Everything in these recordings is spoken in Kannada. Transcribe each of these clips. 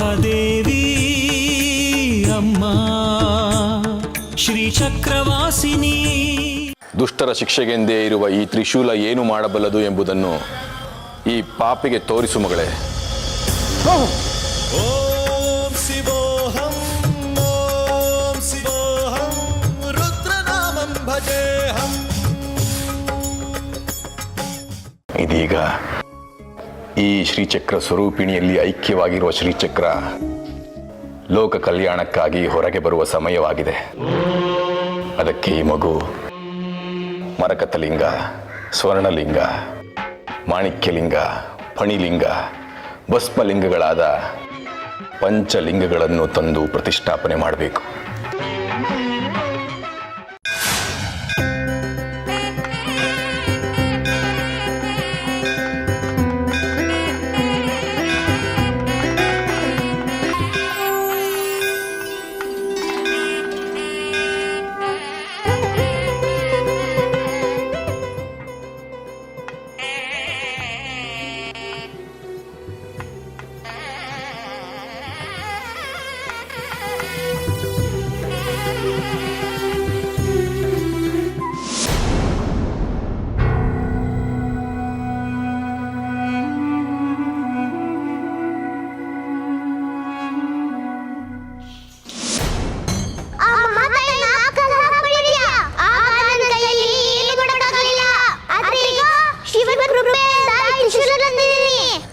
ಮಹಾದೇವಿ ಅಮ್ಮ ಶ್ರೀಚಕ್ರವಾಸಿನಿ. ದುಷ್ಟರ ಶಿಕ್ಷೆಗೆಂದೇ ಇರುವ ಈ ತ್ರಿಶೂಲ ಏನು ಮಾಡಬಲ್ಲದು ಎಂಬುದನ್ನು ಈ ಪಾಪಿಗೆ ತೋರಿಸು ಮಗಳೇ. ಓಂ ಶಿವೋಹಂ ಓಂ ಶಿವೋಹಂ ರುದ್ರನಾಮಂ ಭಜೇಹಂ. ಇದೀಗ ಈ ಶ್ರೀಚಕ್ರ ಸ್ವರೂಪಿಣಿಯಲ್ಲಿ ಐಕ್ಯವಾಗಿರುವ ಶ್ರೀಚಕ್ರ ಲೋಕ ಕಲ್ಯಾಣಕ್ಕಾಗಿ ಹೊರಗೆ ಬರುವ ಸಮಯವಾಗಿದೆ. ಅದಕ್ಕೆ ಈ ಮಗು ಮರಕತಲಿಂಗ, ಸ್ವರ್ಣಲಿಂಗ, ಮಾಣಿಕ್ಯಲಿಂಗ, ಫಣಿಲಿಂಗ, ಭಸ್ಮಲಿಂಗಗಳಾದ ಪಂಚಲಿಂಗಗಳನ್ನು ತಂದು ಪ್ರತಿಷ್ಠಾಪನೆ ಮಾಡಬೇಕು.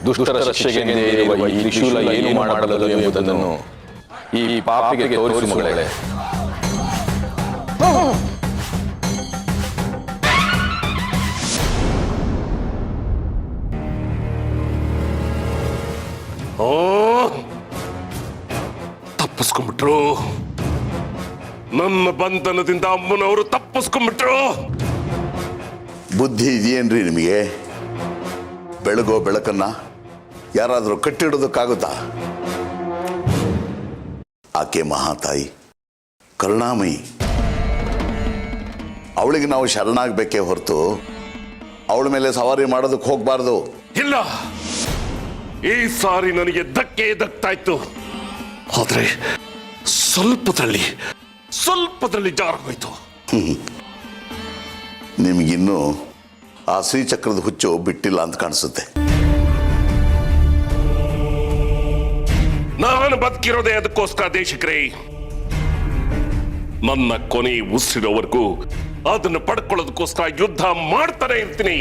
ದುಷ್ಟರ ಶಿಕ್ಷೆಗೆಂದೇ ಇರುವ ಈ ತ್ರಿಶೂಲ ಏನು ಮಾಡಬಲ್ಲದು ಎಂಬುದನ್ನು ಈ ಪಾಪಿಗೆ ತೋರಿಸು ಮಗಳೇ. ತಪ್ಪಿಸ್ಕೊಂಡ್ಬಿಟ್ರು, ನನ್ನ ಬಂಧನದಿಂದ ಅಮ್ಮನವರು ತಪ್ಪಿಸ್ಕೊಂಡ್ಬಿಟ್ರು. ಬುದ್ಧಿ ಇದೆಯೇನ್ರಿ ನಿಮಗೆ? ಬೆಳಗೋ ಬೆಳಕನ್ನ ಯಾರಾದರೂ ಕಟ್ಟಿಡೋದಕ್ಕಾಗುತ್ತಾ? ಆಕೆ ಮಹಾತಾಯಿ, ಕರುಣಾಮಯಿ. ಅವಳಿಗೆ ನಾವು ಶರಣಾಗಬೇಕೇ ಹೊರತು ಅವಳ ಮೇಲೆ ಸವಾರಿ ಮಾಡೋದಕ್ಕೆ ಹೋಗ್ಬಾರ್ದು. ಇಲ್ಲ, ಈ ಸಾರಿ ನನಗೆ ಧಕ್ಕೆ ಧಕ್ತಾ ಇತ್ತು. ಆದ್ರೆ ಸ್ವಲ್ಪದಲ್ಲಿ ಜಾರೋಯ್ತು. ನಿಮಗಿನ್ನೂ ಆ ಶ್ರೀಚಕ್ರದ ಹುಚ್ಚು ಬಿಟ್ಟಿಲ್ಲ ಅಂತ ಕಾಣಿಸುತ್ತೆ. ನಾನು ಬದುಕಿರೋದೇ ಅದಕ್ಕೋಸ್ಕರ ದೇಶಕ್ರೇ. ನನ್ನ ಕೊನೆ ಉಸಿರೋವರೆಗೂ ಅದನ್ನು ಪಡ್ಕೊಳ್ಳೋದಕ್ಕೋಸ್ಕರ ಯುದ್ಧ ಮಾಡ್ತಾನೆ ಇರ್ತೀನಿ.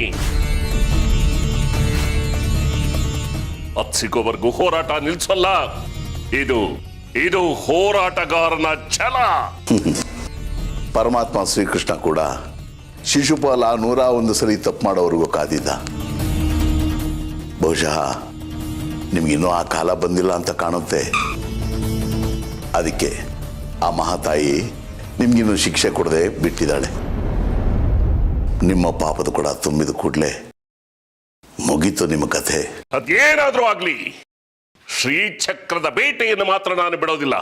ಅದ್ ಸಿಗೋವರೆಗೂ ಹೋರಾಟ ನಿಲ್ಸಲ್ಲ. ಇದು ಹೋರಾಟಗಾರನ ಛಲ. ಪರಮಾತ್ಮ ಶ್ರೀಕೃಷ್ಣ ಕೂಡ ಶಿಶುಪಾಲ 101 ಸರಿ ತಪ್ಪು ಮಾಡೋವರೆಗೂ ಕಾದಿದ್ದ. ಬಹುಶಃ ನಿಮ್ಗಿನ್ನೂ ಆ ಕಾಲ ಬಂದಿಲ್ಲ ಅಂತ ಕಾಣುತ್ತೆ. ಅದಕ್ಕೆ ಆ ಮಹಾತಾಯಿ ನಿಮ್ಗಿನ್ನೂ ಶಿಕ್ಷೆ ಕೊಡದೆ ಬಿಟ್ಟಿದ್ದಾಳೆ. ನಿಮ್ಮ ಪಾಪದ ಕೂಡ ತುಂಬಿದ ಕೂಡಲೇ ಮುಗೀತು ನಿಮ್ಮ ಕಥೆ. ಅದೇನಾದ್ರೂ ಆಗ್ಲಿ, ಶ್ರೀಚಕ್ರದ ಬೇಟೆಯನ್ನು ಮಾತ್ರ ನಾನು ಬಿಡೋದಿಲ್ಲ.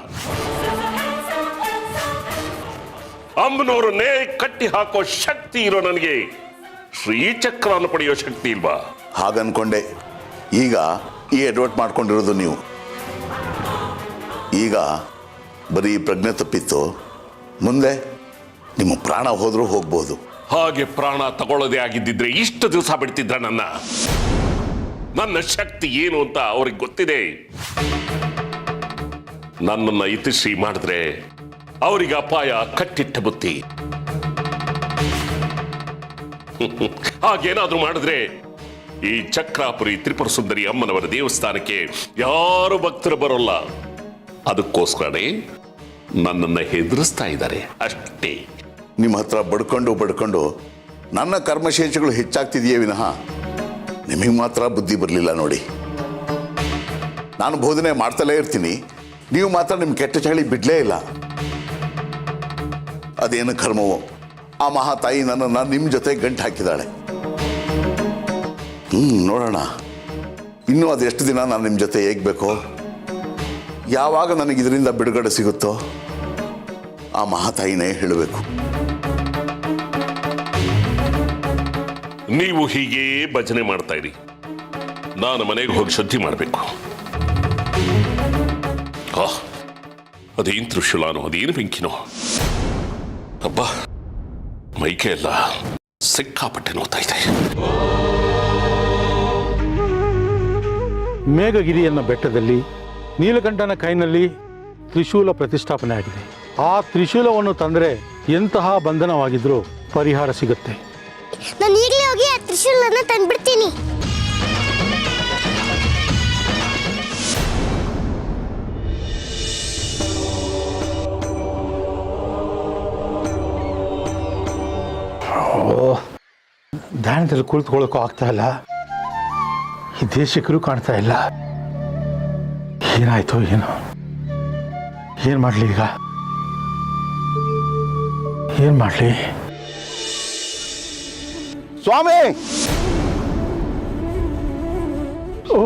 ಅಮ್ಮನವರನ್ನೇ ಕಟ್ಟಿ ಹಾಕೋ ಶಕ್ತಿ ಇರೋ ನನಗೆ ಶ್ರೀಚಕ್ರವನ್ನು ಪಡೆಯೋ ಶಕ್ತಿ ಇಲ್ವಾ? ಹಾಗನ್ಕೊಂಡೆ. ಈಗ ಈ ಅಡ್ವರ್ಟ್ ಮಾಡ್ಕೊಂಡಿರೋದು ನೀವು. ಈಗ ಬರೀ ಪ್ರಜ್ಞೆ ತಪ್ಪಿತ್ತು, ಮುಂದೆ ನಿಮ್ಮ ಪ್ರಾಣ ಹೋದ್ರೂ ಹೋಗ್ಬೋದು. ಹಾಗೆ ಪ್ರಾಣ ತಗೊಳ್ಳೋದೇ ಆಗಿದ್ದಿದ್ರೆ ಇಷ್ಟು ದಿವಸ ಬಿಡ್ತಿದ್ರ ನನ್ನ ಶಕ್ತಿ ಏನು ಅಂತ ಅವ್ರಿಗೆ ಗೊತ್ತಿದೆ. ನನ್ನನ್ನ ಇತಿಶ್ರೀ ಮಾಡಿದ್ರೆ ಅವರಿಗೆ ಅಪಾಯ ಕಟ್ಟಿಟ್ಟ ಬುತ್ತಿ. ಹಾಗೇನಾದ್ರೂ ಮಾಡಿದ್ರೆ ಈ ಚಕ್ರಾಪುರಿ ತ್ರಿಪುರ ಸುಂದರಿ ಅಮ್ಮನವರ ದೇವಸ್ಥಾನಕ್ಕೆ ಯಾರು ಭಕ್ತರು ಬರೋಲ್ಲ. ಅದಕ್ಕೋಸ್ಕರನೇ ನನ್ನನ್ನ ಹೆದರಿಸ್ತಾ ಇದ್ದಾರೆ ಅಷ್ಟೇ. ನಿಮ್ಮ ಹತ್ರ ಬಡ್ಕೊಂಡು ನನ್ನ ಕರ್ಮಶೇಷಗಳು ಹೆಚ್ಚಾಗ್ತಿದೆಯೇ ವಿನಃ ನಿಮಗೆ ಮಾತ್ರ ಬುದ್ಧಿ ಬರಲಿಲ್ಲ ನೋಡಿ. ನಾನು ಬೋಧನೆ ಮಾಡ್ತಲೇ ಇರ್ತೀನಿ, ನೀವು ಮಾತ್ರ ನಿಮ್ಮ ಕೆಟ್ಟ ಚಳಿ ಬಿಡ್ಲೇ ಇಲ್ಲ. ಅದೇನು ಕರ್ಮವೋ, ಆ ಮಹಾತಾಯಿ ನನ್ನನ್ನು ನಿಮ್ಮ ಜೊತೆ ಗಂಟು ಹಾಕಿದ್ದಾಳೆ. ನೋಡೋಣ ಇನ್ನೂ ಅದೆಷ್ಟು ದಿನ ನಾನು ನಿಮ್ಮ ಜೊತೆ ಹೇಗಬೇಕೋ. ಯಾವಾಗ ನನಗೆ ಇದರಿಂದ ಬಿಡುಗಡೆ ಸಿಗುತ್ತೋ ಆ ಮಹಾತಾಯಿನೇ ಹೇಳಬೇಕು. ನೀವು ಹೀಗೆ ಭಜನೆ ಮಾಡ್ತಾ ಇರಿ, ನಾನು ಮನೆಗೆ ಹೋಗಿ ಶುದ್ಧಿ ಮಾಡಬೇಕು. ಅದೇನು ತ್ರಿಶೂಲನೋ ಅದೇನು ಬೆಂಕಿನೋ ಹಬ್ಬ ಮೈಕೆ ಎಲ್ಲ ಸಿಕ್ಕಾಪಟ್ಟೆ ನೋಡ್ತಾ ಇದೆ. ಮೇಘಗಿರಿ ಎನ್ನ ಬೆಟ್ಟದಲ್ಲಿ ನೀಲಕಂಠನ ಕೈನಲ್ಲಿ ತ್ರಿಶೂಲ ಪ್ರತಿಷ್ಠಾಪನೆ ಆಗಿದೆ. ಆ ತ್ರಿಶೂಲವನ್ನು ತಂದರೆ ಎಂತಹ ಬಂಧನವಾಗಿದ್ರೂ ಪರಿಹಾರ ಸಿಗುತ್ತೆ. ನಾನು ಈಗಲೇ ಹೋಗಿ ಆ ತ್ರಿಶೂಲನ ತಂದ್ಬಿಡ್ತೀನಿ. ಧ್ಯಾನದಲ್ಲಿ ಕುಳಿತುಕೊಳ್ಳೋಕ್ಕೂ ಆಗ್ತಾ ಇಲ್ಲ. ಈ ದೇಶಕ್ಕೂ ಕಾಣ್ತಾ ಇಲ್ಲ. ಏನಾಯ್ತು ಏನು? ಏನ್ ಮಾಡ್ಲಿ ಈಗ? ಏನ್ ಮಾಡ್ಲಿ? ಸ್ವಾಮಿ, ಓ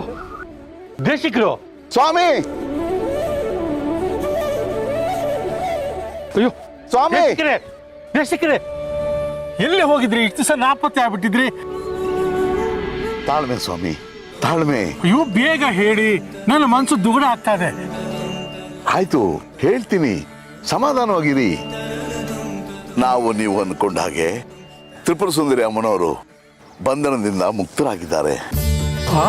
ದೇಶಿಕರು! ಸ್ವಾಮಿ, ಅಯ್ಯೋ ಸ್ವಾಮಿ! ದೇಶಿಕರೇ, ಎಲ್ಲಿ ಹೋಗಿದ್ರಿ? ಇಷ್ಟು ದಿವಸ ನಾಪತ್ತೆ ಆಗ್ಬಿಟ್ಟಿದ್ರಿ. ತಾಳ್ಮೆ ಸ್ವಾಮಿ, ತಾಳ್ಮೆ. ಅಯ್ಯೋ ಬೇಗ ಹೇಳಿ, ನನ್ನ ಮನಸ್ಸು ದುಗುಡ ಆಗ್ತಾ ಇದೆ. ಆಯ್ತು, ಹೇಳ್ತೀನಿ, ಸಮಾಧಾನವಾಗಿರಿ. ನಾವು ನೀವು ಅಂದ್ಕೊಂಡ ಹಾಗೆ ತ್ರಿಪುರ ಸುಂದರಿ ಅಮ್ಮನವರು ಬಂಧನದಿಂದ ಮುಕ್ತರಾಗಿದ್ದಾರೆ. ಆ?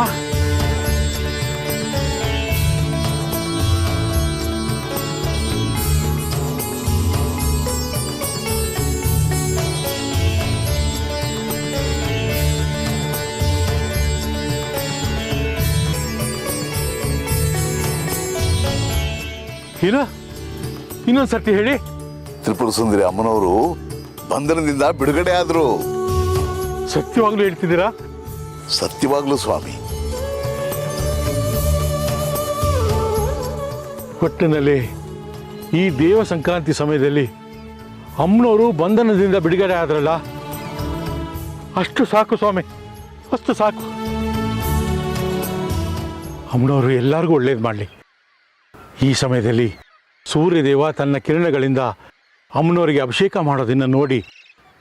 ಏನು? ಇನ್ನೊಂದು ಸರ್ತಿ ಹೇಳಿ. ತ್ರಿಪುರ ಸುಂದರಿ ಅಮ್ಮನವರು ಬಂಧನದಿಂದ ಬಿಡುಗಡೆ ಆದ್ರು. ಸತ್ಯವಾಗ್ಲೂ ಹೇಳ್ತಿದ್ದೀರಾ? ಸತ್ಯವಾಗ್ಲೂ ಸ್ವಾಮಿ. ಒಟ್ಟಿನಲ್ಲಿ ಈ ದೇವ ಸಂಕ್ರಾಂತಿ ಸಮಯದಲ್ಲಿ ಅಮ್ಮನವರು ಬಂಧನದಿಂದ ಬಿಡುಗಡೆ ಆದ್ರಲ್ಲ, ಅಷ್ಟು ಸಾಕು ಸ್ವಾಮಿ, ಅಷ್ಟು ಸಾಕು. ಅಮ್ಮನವರು ಎಲ್ಲರಿಗೂ ಒಳ್ಳೇದು ಮಾಡಲಿ. ಈ ಸಮಯದಲ್ಲಿ ಸೂರ್ಯದೇವ ತನ್ನ ಕಿರಣಗಳಿಂದ ಅಮ್ಮನವರಿಗೆ ಅಭಿಷೇಕ ಮಾಡೋದನ್ನು ನೋಡಿ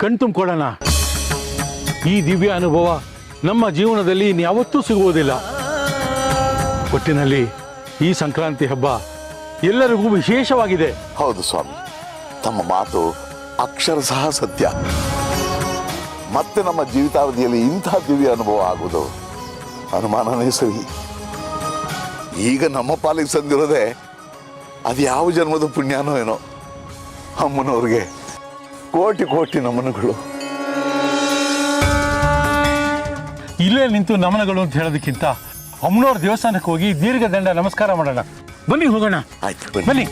ಕಣ್ತುಂಬಿಕೊಳ್ಳೋಣ. ಈ ದಿವ್ಯ ಅನುಭವ ನಮ್ಮ ಜೀವನದಲ್ಲಿ ಇನ್ಯಾವತ್ತೂ ಸಿಗುವುದಿಲ್ಲ. ಒಟ್ಟಿನಲ್ಲಿ ಈ ಸಂಕ್ರಾಂತಿ ಹಬ್ಬ ಎಲ್ಲರಿಗೂ ವಿಶೇಷವಾಗಿದೆ. ಹೌದು ಸ್ವಾಮಿ, ತಮ್ಮ ಮಾತು ಅಕ್ಷರಶಃ ಸತ್ಯ. ಮತ್ತೆ ನಮ್ಮ ಜೀವಿತಾವಧಿಯಲ್ಲಿ ಇಂಥ ದಿವ್ಯ ಅನುಭವ ಆಗುವುದು ಅನುಮಾನನೇ ಸರಿ. ಈಗ ನಮ್ಮ ಪಾಲಿಗೆ ಸಂದಿರೋದೆ ಅದು ಯಾವ ಜನ್ಮದ ಪುಣ್ಯನೋ ಏನೋ. ಅಮ್ಮನವ್ರಿಗೆ ಕೋಟಿ ಕೋಟಿ ನಮನಗಳು. ಇಲ್ಲೇ ನಿಂತು ನಮನಗಳು ಅಂತ ಹೇಳೋದಕ್ಕಿಂತ ಅಮ್ಮನವ್ರ ದೇವಸ್ಥಾನಕ್ಕೆ ಹೋಗಿ ದೀರ್ಘದಂಡ ನಮಸ್ಕಾರ ಮಾಡೋಣ. ಬನ್ನಿ ಹೋಗೋಣ. ಆಯ್ತು, ಬನ್ನಿ.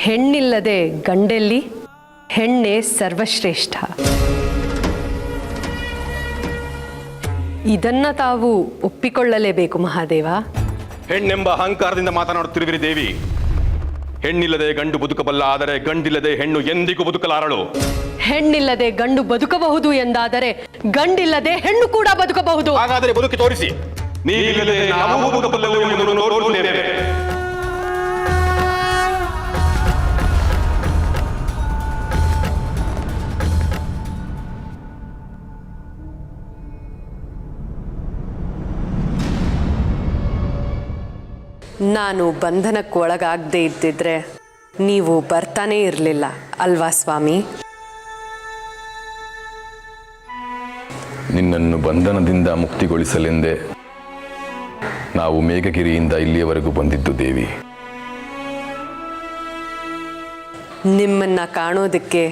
ಹೆಣ್ಣಿಲ್ಲದೆ ಗಂಡೆಲ್ಲಿ, ಹೆಣ್ಣೆ ಸರ್ವಶ್ರೇಷ್ಠ. ಇದನ್ನ ತಾವು ಒಪ್ಪಿಕೊಳ್ಳಲೇಬೇಕು ಮಹಾದೇವ. ಹೆಣ್ಣೆಂಬ ಅಹಂಕಾರದಿಂದ ಮಾತನಾಡುತ್ತಿರುವಿರಿ ದೇವಿ. ಹೆಣ್ಣಿಲ್ಲದೆ ಗಂಡು ಬದುಕಬಲ್ಲ, ಆದರೆ ಗಂಡಿಲ್ಲದೆ ಹೆಣ್ಣು ಎಂದಿಗೂ ಬದುಕಲಾರಳು. ಹೆಣ್ಣಿಲ್ಲದೆ ಗಂಡು ಬದುಕಬಹುದು ಎಂದಾದರೆ ಗಂಡಿಲ್ಲದೆ ಹೆಣ್ಣು ಕೂಡ ಬದುಕಬಹುದು. ಹಾಗಾದರೆ ಬದುಕಿ ತೋರಿಸಿ. ನೀವಿಲ್ಲದೆ ನಾವು ಬದುಕಬಲ್ಲೆವು ಎಂಬುದನ್ನು ತೋರಿಸುತ್ತೇವೆ. ನಾನು ಬಂಧನಕ್ಕೆ ಒಳಗಾಗದೇ ಇದ್ದಿದ್ರೆ ನೀವು ಬರ್ತಾನೇ ಇರಲಿಲ್ಲ ಅಲ್ವಾ ಸ್ವಾಮಿ? ನಿನ್ನನ್ನು ಬಂಧನದಿಂದ ಮುಕ್ತಿಗೊಳಿಸಲೆಂದೇ ನಾವು ಮೇಘಗಿರಿಯಿಂದ ಇಲ್ಲಿಯವರೆಗೂ ಬಂದಿದ್ದು ದೇವಿ. ನಿಮ್ಮನ್ನ ಕಾಣೋದಕ್ಕೆ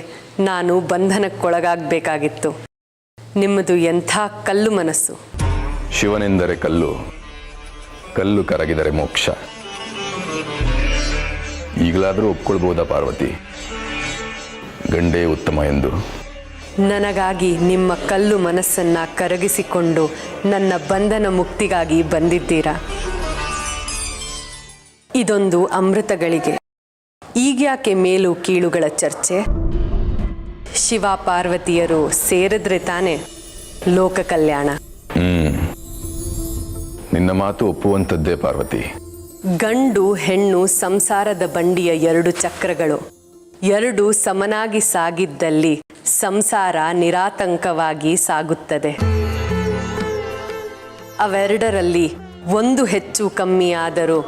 ನಾನು ಬಂಧನಕ್ಕೊಳಗಾಗಬೇಕಾಗಿತ್ತು. ನಿಮ್ಮದು ಎಂಥ ಕಲ್ಲು ಮನಸ್ಸು. ಶಿವನೆಂದರೆ ಕಲ್ಲು, ಕಲ್ಲು ಕರಗಿದರೆ ಮೋಕ್ಷ. ಈಗಲಾದರೂ ಒಪ್ಕೊಳ್ಬೋದಾ ಪಾರ್ವತಿ, ಗಂಡೇ ಉತ್ತಮ ಎಂದು? ನನಗಾಗಿ ನಿಮ್ಮ ಕಲ್ಲು ಮನಸ್ಸನ್ನ ಕರಗಿಸಿಕೊಂಡು ನನ್ನ ಬಂಧನ ಮುಕ್ತಿಗಾಗಿ ಬಂದಿದ್ದೀರಾ. ಇದೊಂದು ಅಮೃತಗಳಿಗೆ. ಈಗ್ಯಾಕೆ ಮೇಲು ಕೀಳುಗಳ ಚರ್ಚೆ? ಶಿವ ಪಾರ್ವತಿಯರು ಸೇರಿದ್ರೆ ತಾನೆ ಲೋಕ ಕಲ್ಯಾಣ. ನಿನ್ನ ಮಾತು ಒಪ್ಪುವಂಥದ್ದೇ ಪಾರ್ವತಿ. ಗಂಡು ಹೆಣ್ಣು ಸಂಸಾರದ ಬಂಡಿಯ ಎರಡು ಚಕ್ರಗಳು. ಎರಡು ಸಮನಾಗಿ ಸಾಗಿದ್ದಲ್ಲಿ ಸಂಸಾರ ನಿರಾತಂಕವಾಗಿ ಸಾಗುತ್ತದೆ. ಅವೆರಡರಲ್ಲಿ ಒಂದು ಹೆಚ್ಚು ಕಮ್ಮಿಯಾದರೂ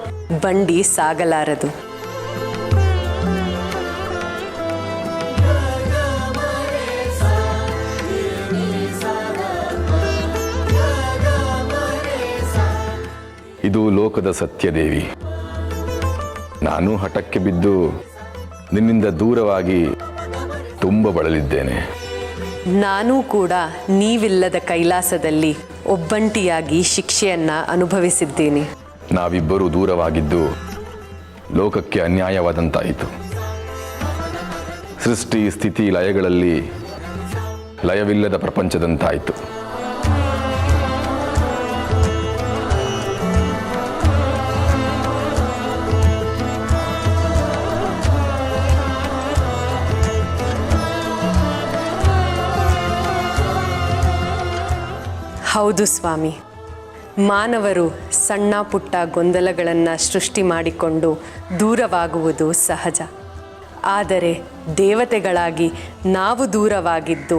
ಬಂಡಿ ಸಾಗಲಾರದು. ಇದು ಲೋಕದ ಸತ್ಯ ದೇವಿ. ನಾನು ಹಠಕ್ಕೆ ಬಿದ್ದು ನಿನ್ನಿಂದ ದೂರವಾಗಿ ತುಂಬ ಬಳಲಿದ್ದೇನೆ. ನಾನೂ ಕೂಡ ನೀವಿಲ್ಲದ ಕೈಲಾಸದಲ್ಲಿ ಒಬ್ಬಂಟಿಯಾಗಿ ಶಿಕ್ಷೆಯನ್ನ ಅನುಭವಿಸಿದ್ದೀನಿ. ನಾವಿಬ್ಬರೂ ದೂರವಾಗಿದ್ದು ಲೋಕಕ್ಕೆ ಅನ್ಯಾಯವಾದಂತಾಯಿತು. ಸೃಷ್ಟಿ ಸ್ಥಿತಿ ಲಯಗಳಲ್ಲಿ ಲಯವಿಲ್ಲದ ಪ್ರಪಂಚದಂತಾಯಿತು. ಹೌದು ಸ್ವಾಮಿ, ಮಾನವರು ಸಣ್ಣ ಪುಟ್ಟ ಗೊಂದಲಗಳನ್ನು ಸೃಷ್ಟಿ ಮಾಡಿಕೊಂಡು ದೂರವಾಗುವುದು ಸಹಜ. ಆದರೆ ದೇವತೆಗಳಾಗಿ ನಾವು ದೂರವಾಗಿದ್ದು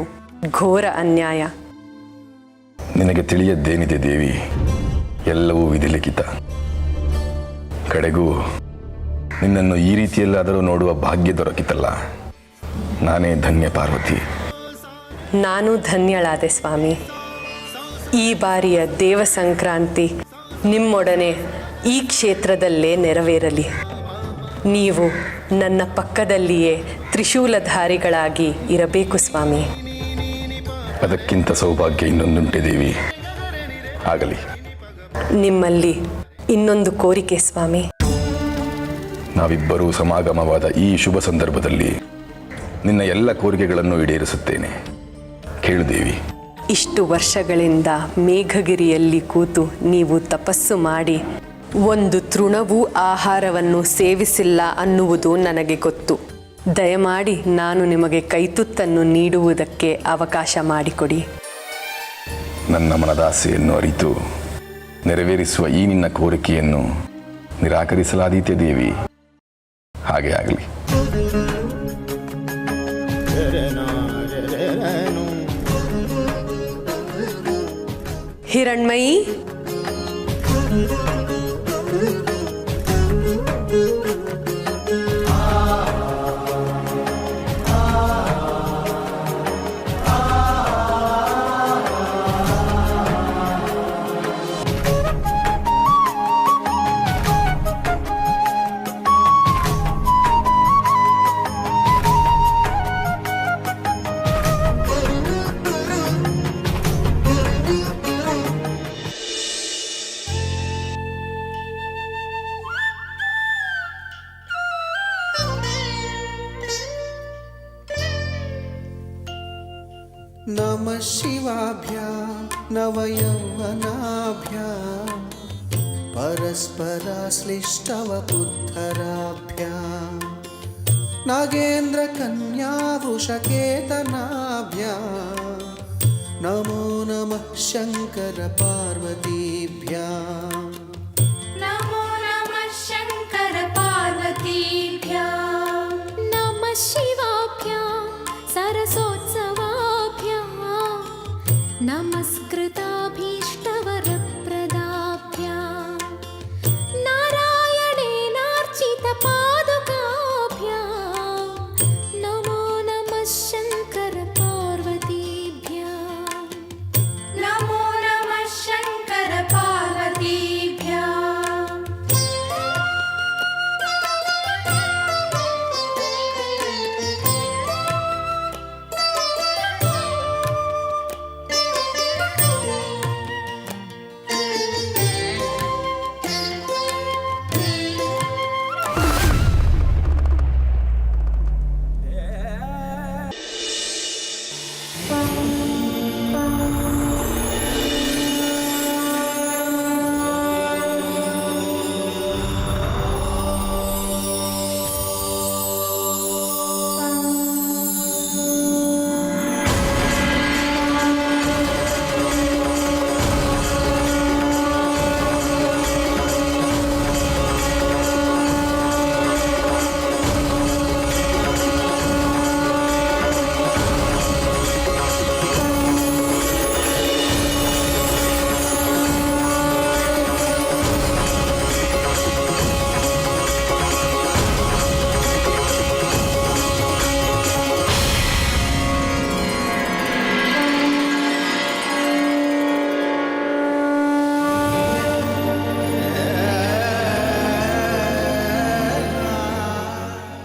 ಘೋರ ಅನ್ಯಾಯ. ನಿನಗೆ ತಿಳಿಯದ್ದೇನಿದೆ ದೇವಿ, ಎಲ್ಲವೂ ವಿಧಿಲಿಖಿತ. ಕಡೆಗೂ ನಿನ್ನನ್ನು ಈ ರೀತಿಯಲ್ಲಾದರೂ ನೋಡುವ ಭಾಗ್ಯ ದೊರಕಿತಲ್ಲ, ನಾನೇ ಧನ್ಯ ಪಾರ್ವತಿ. ನಾನು ಧನ್ಯಳಾದೆ ಸ್ವಾಮಿ. ಈ ಬಾರಿಯ ದೇವ ಸಂಕ್ರಾಂತಿ ನಿಮ್ಮೊಡನೆ ಈ ಕ್ಷೇತ್ರದಲ್ಲೇ ನೆರವೇರಲಿ. ನೀವು ನನ್ನ ಪಕ್ಕದಲ್ಲಿಯೇ ತ್ರಿಶೂಲಧಾರಿಗಳಾಗಿ ಇರಬೇಕು ಸ್ವಾಮಿ. ಅದಕ್ಕಿಂತ ಸೌಭಾಗ್ಯ ಇನ್ನೊಂದುಂಟೆ ದೇವಿ, ಆಗಲಿ. ನಿಮ್ಮಲ್ಲಿ ಇನ್ನೊಂದು ಕೋರಿಕೆ ಸ್ವಾಮಿ. ನಾವಿಬ್ಬರೂ ಸಮಾಗಮವಾದ ಈ ಶುಭ ಸಂದರ್ಭದಲ್ಲಿ ನಿನ್ನ ಎಲ್ಲ ಕೋರಿಕೆಗಳನ್ನು ಈಡೇರಿಸುತ್ತೇನೆ. ಕೇಳು ದೇವಿ. ಇಷ್ಟು ವರ್ಷಗಳಿಂದ ಮೇಘಗಿರಿಯಲ್ಲಿ ಕೂತು ನೀವು ತಪಸ್ಸು ಮಾಡಿ ಒಂದು ತೃಣವೂ ಆಹಾರವನ್ನು ಸೇವಿಸಿಲ್ಲ ಅನ್ನುವುದು ನನಗೆ ಗೊತ್ತು. ದಯಮಾಡಿ ನಾನು ನಿಮಗೆ ಕೈತುತ್ತನ್ನು ನೀಡುವುದಕ್ಕೆ ಅವಕಾಶ ಮಾಡಿಕೊಡಿ. ನನ್ನ ಮನದಾಸೆಯನ್ನು ಅರಿತು ನೆರವೇರಿಸುವ ಈ ನಿನ್ನ ಕೋರಿಕೆಯನ್ನು ನಿರಾಕರಿಸಲಾದೀತೆ ದೇವಿ. ಹಾಗೆ ಆಗಲಿ. ಹಿರಣ್ಮಯಿ, नमः शिवाभ्यां नवयौवनाभ्यां परस्पराश्लिष्टवपुद्धराभ्यां नागेन्द्रकन्यावृषकेतनाभ्यां नमो नमः शङ्करपार्वतीभ्यां नमो नमः शङ्कर पार्वतीभ्यां नमः शिवाभ्यां सरसोत्सवाभ्यां नमस्कृताभीष्टवरप्रदाभ्यां नारायणेनार्चितपादुकाभ्यां नमो नमः शङ्कर पार्वतीभ्यां नमो नमः शङ्कर पार्वतीभ्यां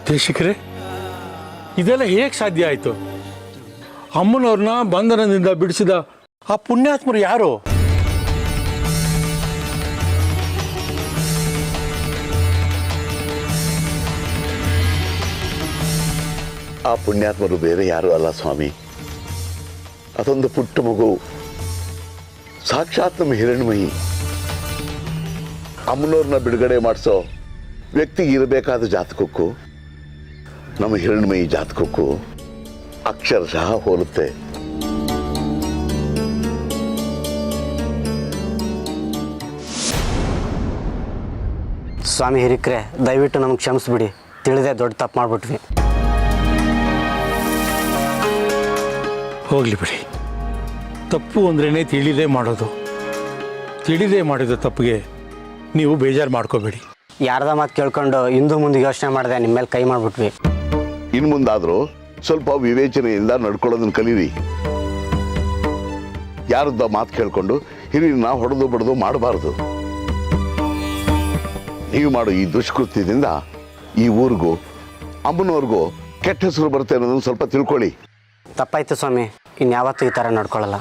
ದೇಶಿಕರೇ, ಇದೆಲ್ಲ ಹೇಗೆ ಸಾಧ್ಯ ಆಯಿತು? ಅಮ್ಮನವ್ರನ್ನ ಬಂಧನದಿಂದ ಬಿಡಿಸಿದ ಆ ಪುಣ್ಯಾತ್ಮರು ಯಾರು? ಆ ಪುಣ್ಯಾತ್ಮರು ಬೇರೆ ಯಾರು ಅಲ್ಲ ಸ್ವಾಮಿ, ಅದೊಂದು ಪುಟ್ಟ ಮಗು, ಸಾಕ್ಷಾತ್ ನಮ್ಮ ಹಿರಣ್ಮಯಿ. ಅಮ್ಮನವ್ರನ್ನ ಬಿಡುಗಡೆ ಮಾಡಿಸೋ ವ್ಯಕ್ತಿಗೆ ಇರಬೇಕಾದ ಜಾತಕಕ್ಕೂ ನಮ್ಮ ಹಿರಣ್ಮಯಿ ಜಾತಕಕ್ಕೂ ಅಕ್ಷರಶಃ ಹೋಲುತ್ತೆ. ಸ್ವಾಮಿ ಹಿರಿಕ್ರೆ, ದಯವಿಟ್ಟು ನಮ್ಗೆ ಕ್ಷಮಿಸ್ಬಿಡಿ, ತಿಳಿದೇ ದೊಡ್ಡ ತಪ್ಪು ಮಾಡಿಬಿಟ್ವಿ. ಹೋಗಲಿ ಬಿಡಿ, ತಪ್ಪು ಅಂದ್ರೇ ತಿಳಿದೇ ಮಾಡೋದು. ತಿಳಿದೇ ಮಾಡಿದ ತಪ್ಪಿಗೆ ನೀವು ಬೇಜಾರು ಮಾಡ್ಕೋಬೇಡಿ. ಯಾರ್ದ ಮಾತು ಕೇಳ್ಕೊಂಡು ಹಿಂದೂ ಮುಂದೆ ಯೋಚನೆ ಮಾಡಿದೆ, ನಿಮ್ಮ ಮೇಲೆ ಕೈ ಮಾಡಿಬಿಟ್ವಿ. ಇನ್ನು ಮುಂದಾದರೂ ಸ್ವಲ್ಪ ವಿವೇಚನೆಯಿಂದ ನಡ್ಕೊಳ್ಳೋದನ್ನ ಕಲೀರಿ. ಯಾರದ್ದ ಮಾತು ಕೇಳಿಕೊಂಡು ಹಿರಿಯರನ್ನ ಹೊಡೆದು ಬಡ್ದು ಮಾಡಬಾರ್ದು. ನೀವು ಮಾಡೋ ಈ ದುಷ್ಕೃತ್ಯದಿಂದ ಈ ಊರಿಗೂ ಅಮ್ಮನವ್ರಿಗೂ ಕೆಟ್ಟ ಹೆಸರು ಬರುತ್ತೆ ಅನ್ನೋದನ್ನು ಸ್ವಲ್ಪ ತಿಳ್ಕೊಳ್ಳಿ. ತಪ್ಪಾಯ್ತು ಸ್ವಾಮಿ, ಇನ್ಯಾವತ್ತೂ ಈ ಥರ ನಡ್ಕೊಳ್ಳಲ್ಲ.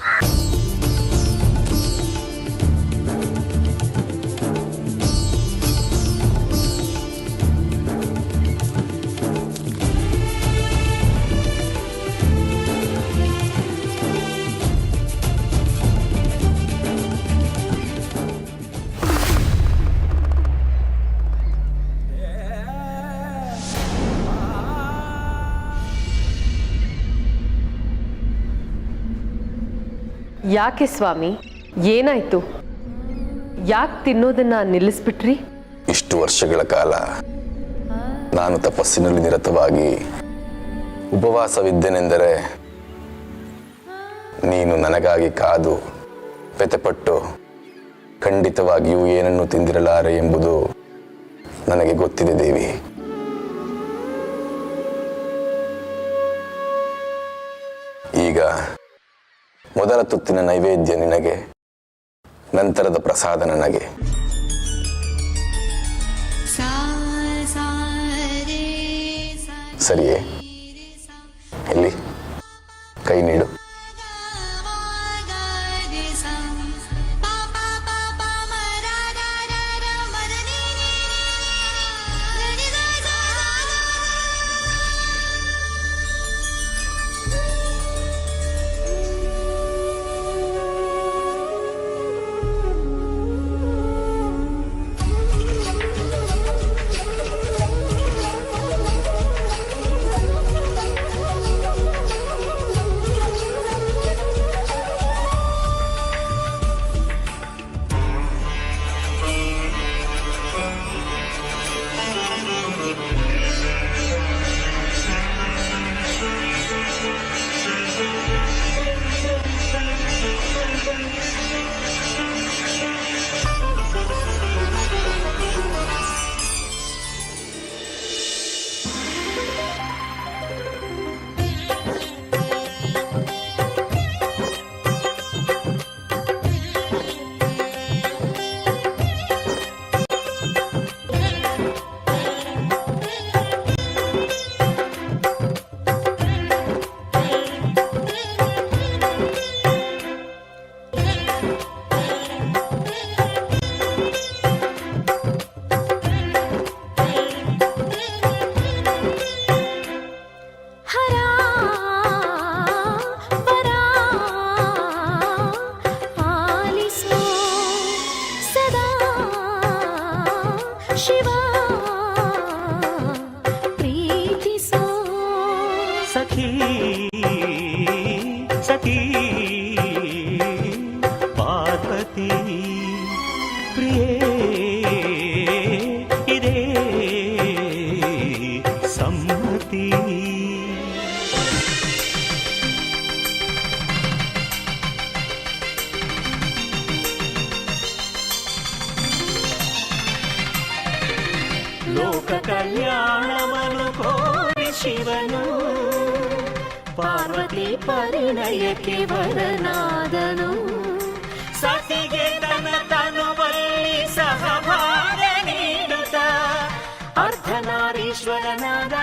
ಯಾಕೆ ಸ್ವಾಮಿ, ಏನಾಯ್ತು? ಯಾಕೆ ತಿನ್ನೋದನ್ನ ನಿಲ್ಲಿಸ್ಬಿಟ್ರಿ? ಇಷ್ಟು ವರ್ಷಗಳ ಕಾಲ ನಾನು ತಪಸ್ಸಿನಲ್ಲಿ ನಿರತವಾಗಿ ಉಪವಾಸವಿದ್ದೇನೆಂದರೆ ನೀನು ನನಗಾಗಿ ಕಾದು ವ್ಯಥೆಪಟ್ಟು ಖಂಡಿತವಾಗಿಯೂ ಏನನ್ನು ತಿಂದಿರಲಾರೆ ಎಂಬುದು ನನಗೆ ಗೊತ್ತಿದೆ ದೇವಿ. ಈಗ ಮೊದಲ ತುತ್ತಿನ ನೈವೇದ್ಯ ನಿನಗೆ, ನಂತರದ ಪ್ರಸಾದ ನನಗೆ. ಸರಿಯೇ? ಇಲ್ಲಿ ಕೈ ನೀಡು. ಲೋಕ ಕಲ್ಯಾಣವನು ಕೋರಿ ಶಿವನು ಪಾರ್ವತಿ ಪರಿಣಯಕ್ಕೆ ವರನಾದನು. ಸತಿಗೆ ತನ್ನ ತನುವಲ್ಲಿ ಸಹಭಾಗ ನೀಡುತ್ತ ಅರ್ಥ ಅರ್ಧನಾರೀಶ್ವರನಾದ